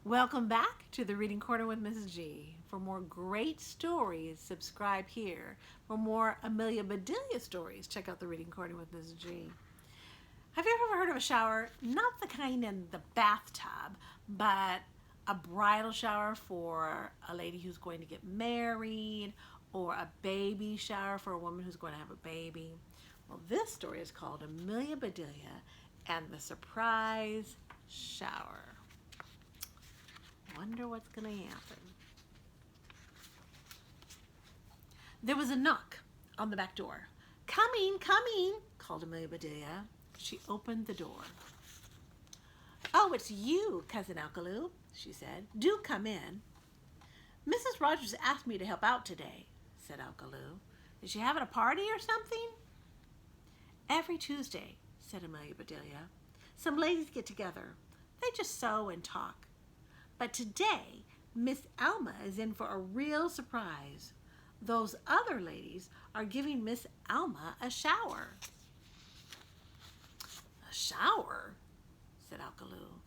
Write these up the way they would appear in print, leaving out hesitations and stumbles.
Welcome back to the Reading Corner with Mrs. G. For more great stories, subscribe here. For more Amelia Bedelia stories, check out the Reading Corner with Mrs. G. Have you ever heard of a shower? Not the kind in the bathtub, but a bridal shower for a lady who's going to get married, or a baby shower for a woman who's going to have a baby. Well, this story is called Amelia Bedelia and the Surprise Shower. Wonder what's going to happen. There was a knock on the back door. Coming, coming, called Amelia Bedelia. She opened the door. Oh, it's you, Cousin Alkaloo, she said. Do come in. Mrs. Rogers asked me to help out today, said Alkaloo. Is she having a party or something? Every Tuesday, said Amelia Bedelia, some ladies get together. They just sew and talk. But today, Miss Alma is in for a real surprise. Those other ladies are giving Miss Alma a shower. A shower? Said Alkaloo.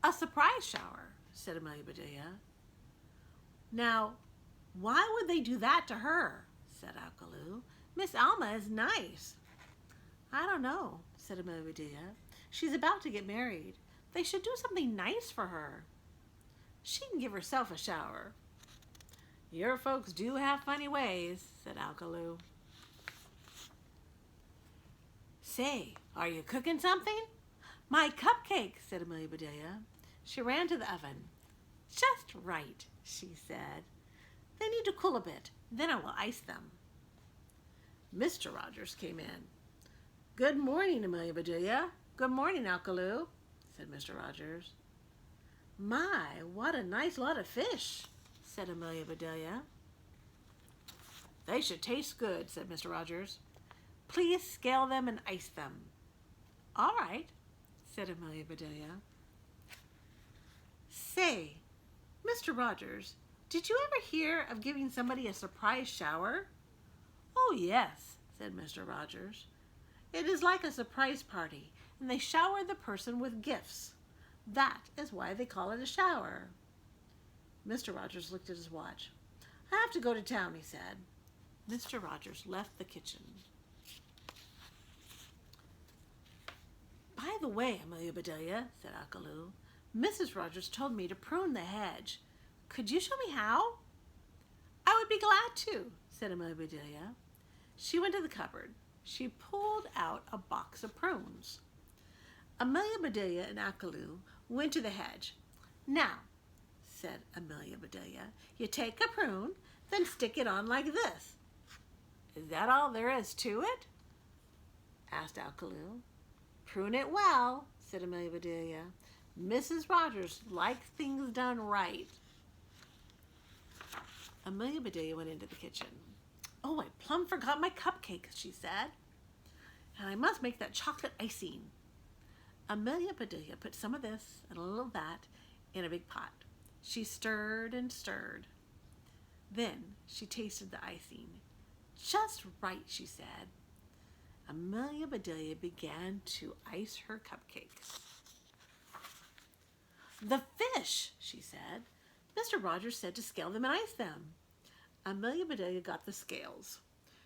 A surprise shower, said Amelia Bedelia. Now, why would they do that to her? Said Alkaloo. Miss Alma is nice. I don't know, said Amelia Bedelia. She's about to get married. They should do something nice for her. She can give herself a shower. Your folks do have funny ways, said Alkaloo. Say, are you cooking something? My cupcake, said Amelia Bedelia. She ran to the oven. Just right, she said. They need to cool a bit, then I will ice them. Mr. Rogers came in. Good morning, Amelia Bedelia. Good morning, Alkaloo, said Mr. Rogers. My, what a nice lot of fish, said Amelia Bedelia. They should taste good, said Mr. Rogers. Please scale them and ice them. All right, said Amelia Bedelia. Say, Mr. Rogers, did you ever hear of giving somebody a surprise shower? Oh, yes, said Mr. Rogers. It is like a surprise party, and they shower the person with gifts. That is why they call it a shower. Mr. Rogers looked at his watch. I have to go to town, he said. Mr. Rogers left the kitchen. By the way, Amelia Bedelia, said Alkaloo, Mrs. Rogers told me to prune the hedge. Could you show me how? I would be glad to, said Amelia Bedelia. She went to the cupboard. She pulled out a box of prunes. Amelia Bedelia and Alkaloo went to the hedge. Now, said Amelia Bedelia, you take a prune, then stick it on like this. Is that all there is to it? Asked Alkaloo. Prune it well, said Amelia Bedelia. Mrs. Rogers likes things done right. Amelia Bedelia went into the kitchen. Oh, I plumb forgot my cupcake, she said. And I must make that chocolate icing. Amelia Bedelia put some of this and a little of that in a big pot. She stirred and stirred. Then she tasted the icing. Just right, she said. Amelia Bedelia began to ice her cupcakes. The fish, she said. Mr. Rogers said to scale them and ice them. Amelia Bedelia got the scales.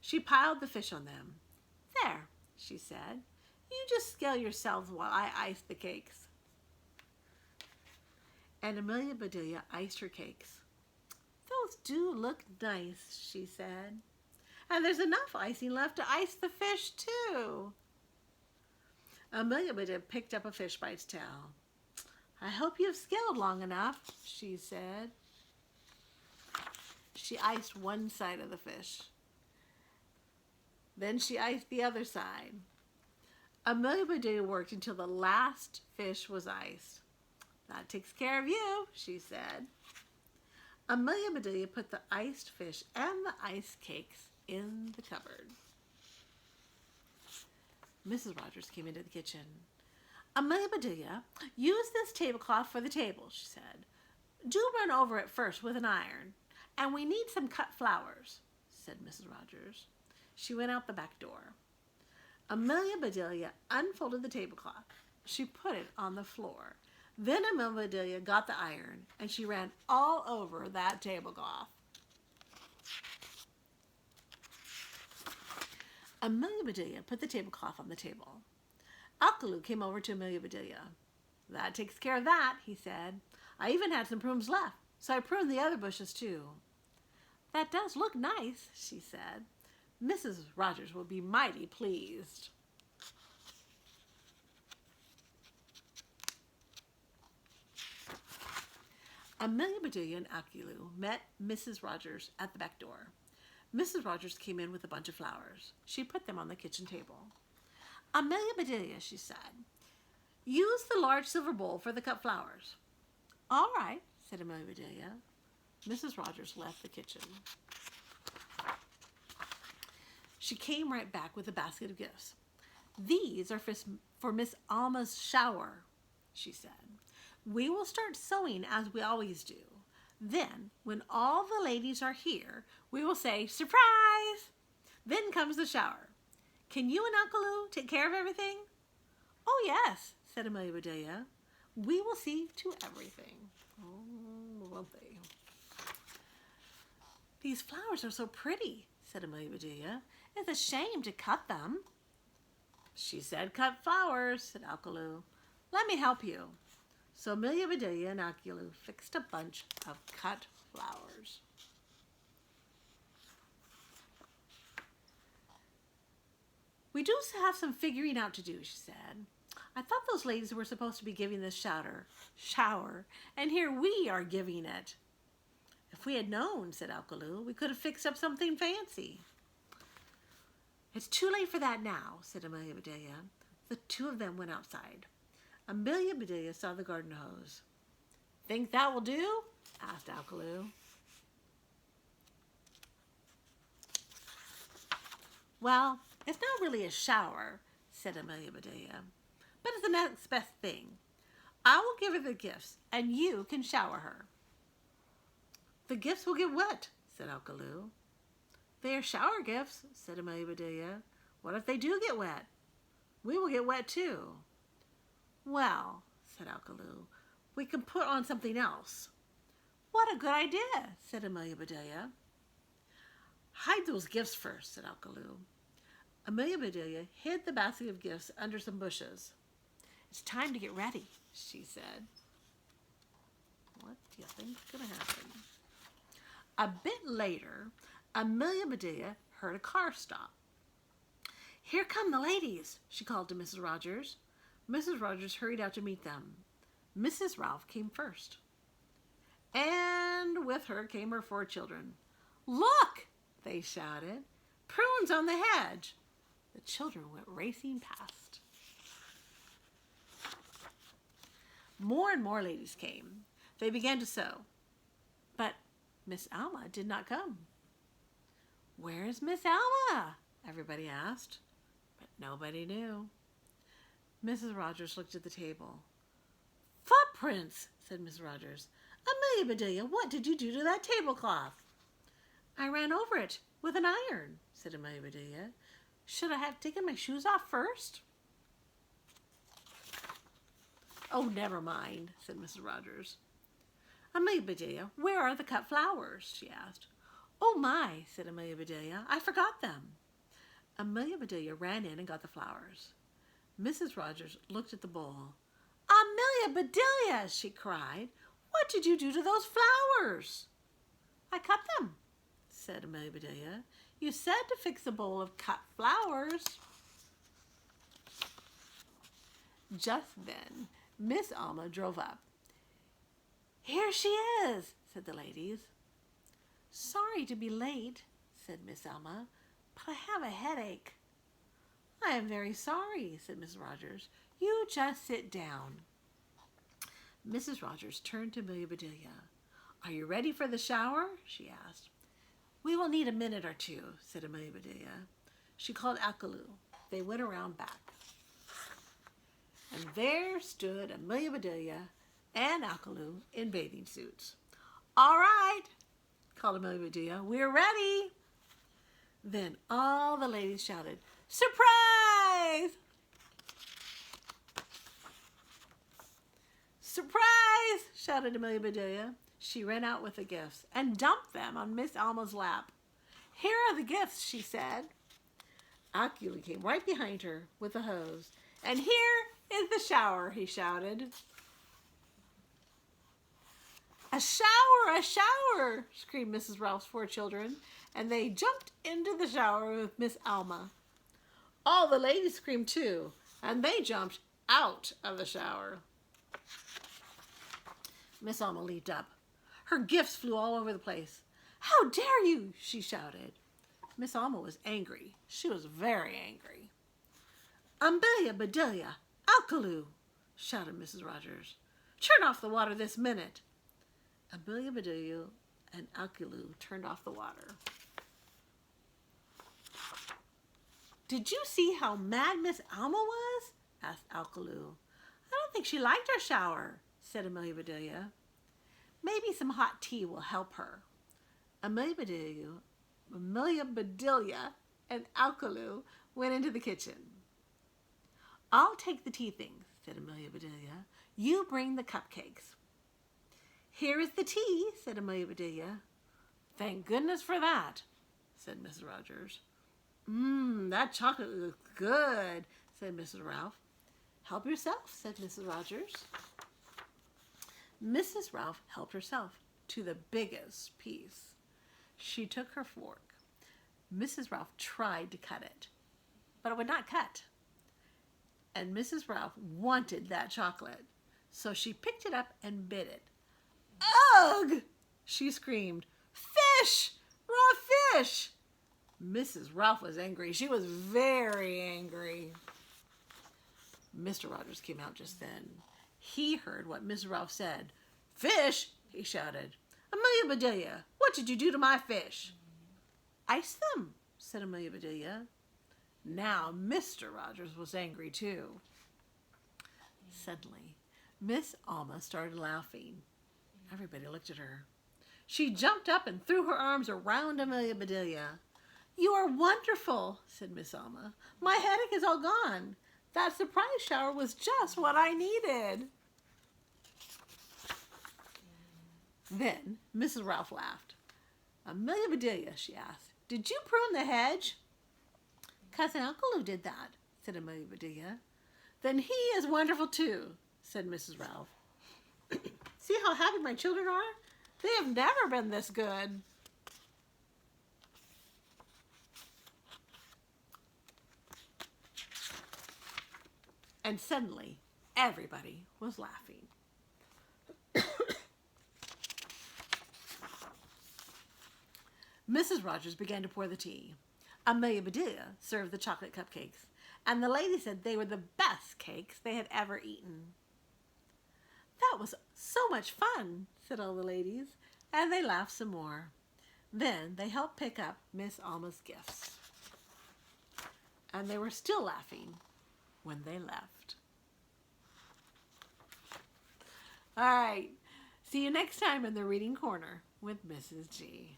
She piled the fish on them. There, she said. You just scale yourselves while I ice the cakes. And Amelia Bedelia iced her cakes. Those do look nice, she said. And there's enough icing left to ice the fish, too. Amelia Bedelia picked up a fish by its tail. I hope you've scaled long enough, she said. She iced one side of the fish. Then she iced the other side. Amelia Bedelia worked until the last fish was iced. That takes care of you, she said. Amelia Bedelia put the iced fish and the iced cakes in the cupboard. Mrs. Rogers came into the kitchen. Amelia Bedelia, use this tablecloth for the table, she said. Do run over it first with an iron, and we need some cut flowers, said Mrs. Rogers. She went out the back door. Amelia Bedelia unfolded the tablecloth. She put it on the floor. Then Amelia Bedelia got the iron, and she ran all over that tablecloth. Amelia Bedelia put the tablecloth on the table. Alkaloo came over to Amelia Bedelia. "That takes care of that," he said. "I even had some prunes left, so I pruned the other bushes too." "That does look nice," she said. "Mrs. Rogers will be mighty pleased." Amelia Bedelia and Alkaloo met Mrs. Rogers at the back door. Mrs. Rogers came in with a bunch of flowers. She put them on the kitchen table. "Amelia Bedelia," she said, "use the large silver bowl for the cut flowers." "All right," said Amelia Bedelia. Mrs. Rogers left the kitchen. She came right back with a basket of gifts. "These are for Miss Alma's shower," she said. "We will start sewing as we always do. Then, when all the ladies are here, we will say, 'Surprise!' Then comes the shower. Can you and Alkaloo take care of everything?" "Oh, yes," said Amelia Bedelia. "We will see to everything." Oh, won't they? "These flowers are so pretty," said Amelia Bedelia. "It's a shame to cut them." "She said cut flowers," said Alkaloo. "Let me help you." So Amelia Bedelia and Alkaloo fixed a bunch of cut flowers. "We do have some figuring out to do," she said. "I thought those ladies were supposed to be giving this shower, and here we are giving it." "If we had known," said Alkaloo, "we could have fixed up something fancy." "It's too late for that now," said Amelia Bedelia. The two of them went outside. Amelia Bedelia saw the garden hose. "Think that will do?" asked Alkaloo. "Well, it's not really a shower," said Amelia Bedelia, "but it's the next best thing. I will give her the gifts, and you can shower her." "The gifts will get wet," said Alkaloo. "They are shower gifts," said Amelia Bedelia. "What if they do get wet? We will get wet too." "Well," said Alkaloo, "we can put on something else." "What a good idea," said Amelia Bedelia. "Hide those gifts first," said Alkaloo. Amelia Bedelia hid the basket of gifts under some bushes. "It's time to get ready," she said. What do you think is going to happen? A bit later, Amelia Bedelia heard a car stop. "Here come the ladies," she called to Mrs. Rogers. Mrs. Rogers hurried out to meet them. Mrs. Ralph came first. And with her came her 4 children. "Look!" they shouted. "Prunes on the hedge!" The children went racing past. More and more ladies came. They began to sew. But Miss Alma did not come. "Where is Miss Alma?" everybody asked. But nobody knew. Mrs. Rogers looked at the table. "Footprints," said Miss Rogers. "Amelia Bedelia, what did you do to that tablecloth?" "I ran over it with an iron," said Amelia Bedelia. "Should I have taken my shoes off first?" "Oh, never mind," said Mrs. Rogers. "Amelia Bedelia, where are the cut flowers?" she asked. "Oh my," said Amelia Bedelia, "I forgot them." Amelia Bedelia ran in and got the flowers. Mrs. Rogers looked at the bowl. "Amelia Bedelia," she cried, "what did you do to those flowers?" "I cut them," said Amelia Bedelia. "You said to fix a bowl of cut flowers." Just then, Miss Alma drove up. "Here she is," said the ladies. "Sorry to be late," said Miss Alma, "but I have a headache." "I am very sorry," said Miss Rogers. "You just sit down." Mrs. Rogers turned to Amelia Bedelia. "Are you ready for the shower?" she asked. "We will need a minute or two," said Amelia Bedelia. She called Alkaloo. They went around back. And there stood Amelia Bedelia and Alkaloo in bathing suits. "All right," called Amelia Bedelia, "we're ready." Then all the ladies shouted, "Surprise!" "Surprise!" shouted Amelia Bedelia. She ran out with the gifts and dumped them on Miss Alma's lap. "Here are the gifts," she said. Alculu came right behind her with a hose. "And here is the shower," he shouted. "A shower! A shower!" screamed Mrs. Ralph's 4 children, and they jumped into the shower with Miss Alma. All the ladies screamed too, and they jumped out of the shower. Miss Alma leaped up. Her gifts flew all over the place. "How dare you!" she shouted. Miss Alma was angry. She was very angry. "Amelia Bedelia, Alculu!" shouted Mrs. Rogers. "Turn off the water this minute." Amelia Bedelia and Alculu turned off the water. "Did you see how mad Miss Alma was?" asked Alculu. "I don't think she liked our shower," said Amelia Bedelia. "Maybe some hot tea will help her." Amelia Bedelia and Alculu went into the kitchen. "I'll take the tea things," said Amelia Bedelia. "You bring the cupcakes." "Here is the tea," said Amelia Bedelia. "Thank goodness for that," said Mrs. Rogers. That chocolate looks good," said Mrs. Ralph. "Help yourself," said Mrs. Rogers. Mrs. Ralph helped herself to the biggest piece. She took her fork. Mrs. Ralph tried to cut it, but it would not cut. And Mrs. Ralph wanted that chocolate, so she picked it up and bit it. "Ugh!" she screamed. "Fish! Raw fish!" Mrs. Ralph was angry. She was very angry. Mr. Rogers came out just then. He heard what Mrs. Ralph said. "Fish!" he shouted. "Amelia Bedelia, what did you do to my fish?" "Ice them," said Amelia Bedelia. Now Mr. Rogers was angry too. Suddenly, Miss Alma started laughing. Everybody looked at her. She jumped up and threw her arms around Amelia Bedelia. "You are wonderful," said Miss Alma. "My headache is all gone. That surprise shower was just what I needed." Then Mrs. Ralph laughed. "Amelia Bedelia," she asked, "did you prune the hedge?" "Cousin Alculu did that," said Amelia Bedelia. "Then he is wonderful too," said Mrs. Ralph. "See how happy my children are? They have never been this good." And suddenly, everybody was laughing. Mrs. Rogers began to pour the tea. Amelia Bedelia served the chocolate cupcakes, and the lady said they were the best cakes they had ever eaten. "That was so much fun," said all the ladies, and they laughed some more. Then they helped pick up Miss Alma's gifts. And they were still laughing when they left. All right. See you next time in the Reading Corner with Mrs. G.